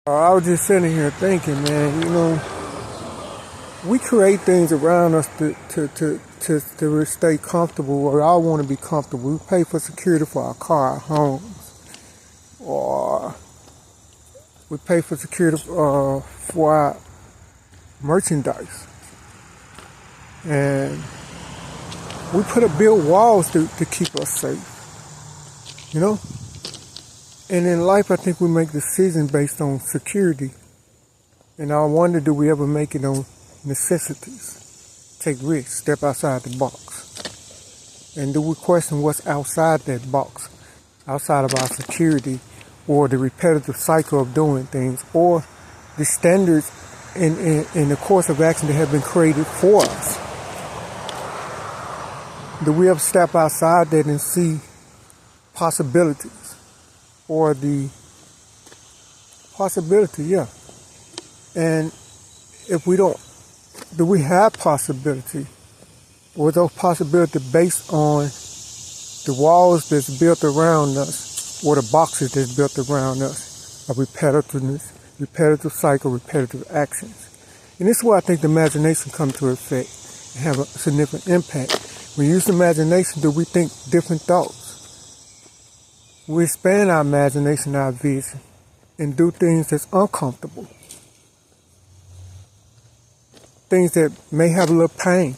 I was just sitting here thinking, man, we create things around us to stay comfortable, or I want to be comfortable. We pay for security for our car, our homes, or we pay for security for our merchandise. And we build walls to keep us safe, And in life, I think we make decisions based on security. And I wonder, do we ever make it on necessities? Take risks, step outside the box. And do we question what's outside that box, outside of our security, or the repetitive cycle of doing things, or the standards in the course of action that have been created for us? Do we ever step outside that and see possibilities? Or the possibility, yeah. And if we don't, do we have possibility? Or those possibilities based on the walls that's built around us, or the boxes that's built around us of repetitiveness, repetitive cycle, repetitive actions? And this is where I think the imagination comes to effect and have a significant impact. When we use the imagination, do we think different thoughts? We expand our imagination, our vision, and do things that's uncomfortable. Things that may have a little pain.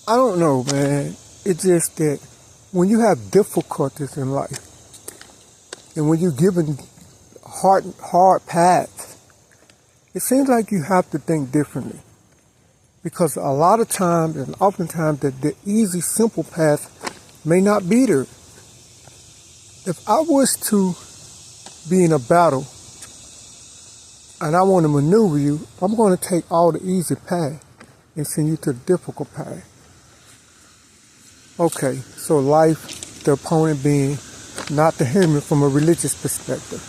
I don't know, man. It's just that when you have difficulties in life, and when you're given hard paths, it seems like you have to think differently. Because a lot of times, and oftentimes, the easy, simple path may not be there. If I was to be in a battle and I want to maneuver you, I'm going to take all the easy path and send you to the difficult path. Okay, so life, the opponent being not the human from a religious perspective.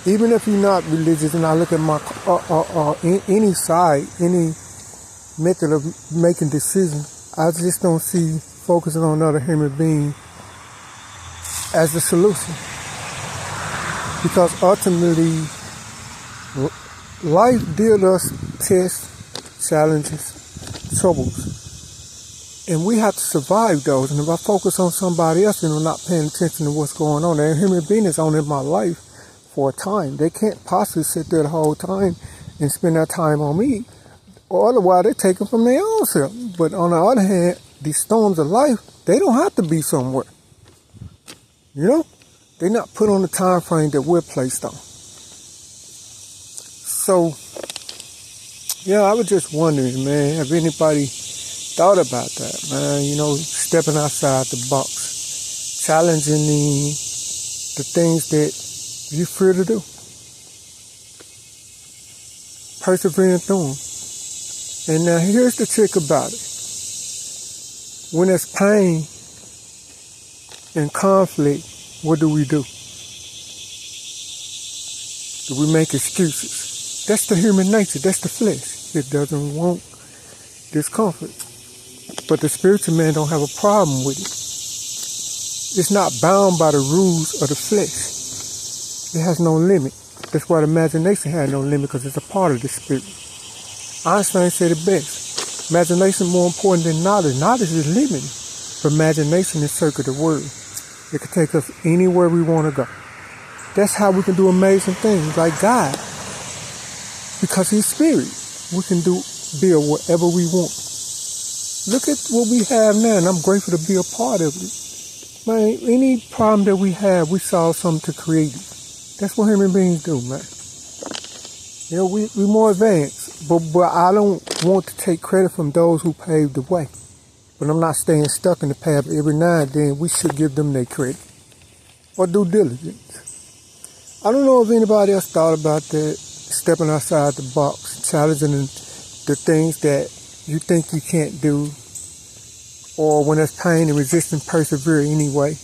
Even if you're not religious, and I look at my any side, any method of making decisions, I just don't see focusing on another human being as the solution. Because ultimately, life deals us tests, challenges, troubles. And we have to survive those. And if I focus on somebody else and I'm not paying attention to what's going on, that human being is on in my life for a time. They can't possibly sit there the whole time and spend their time on me. Or otherwise, they're taken from their own self. But on the other hand, these storms of life, they don't have to be somewhere. They're not put on the time frame that we're placed on. So, I was just wondering, man, have anybody thought about that, man? Stepping outside the box, challenging the things that you fear to do, persevering through them. And now here's the trick about it. When there's pain and conflict, what do? Do we make excuses? That's the human nature. That's the flesh. It doesn't want discomfort. But the spiritual man don't have a problem with it. It's not bound by the rules of the flesh. It has no limit. That's why the imagination has no limit, because it's a part of the spirit. Einstein said it best. Imagination is more important than knowledge. Knowledge is limited, but imagination is circuit the word. It can take us anywhere we want to go. That's how we can do amazing things, like God. Because He's spirit, we can build whatever we want. Look at what we have now, and I'm grateful to be a part of it. Man, any problem that we have, we solve something to create it. That's what human beings do, man. We're more advanced, but I don't want to take credit from those who paved the way. But I'm not staying stuck in the path. Every now and then, we should give them their credit or due diligence. I don't know if anybody else thought about that, stepping outside the box, challenging the things that you think you can't do, or when there's pain and resistance, persevere anyway,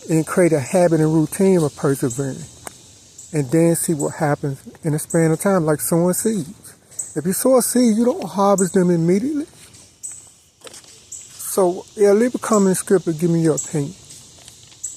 and create a habit and routine of persevering. And then see what happens in a span of time, like sowing seeds. If you sow a seed, you don't harvest them immediately. So, leave a comment in the script and give me your opinion.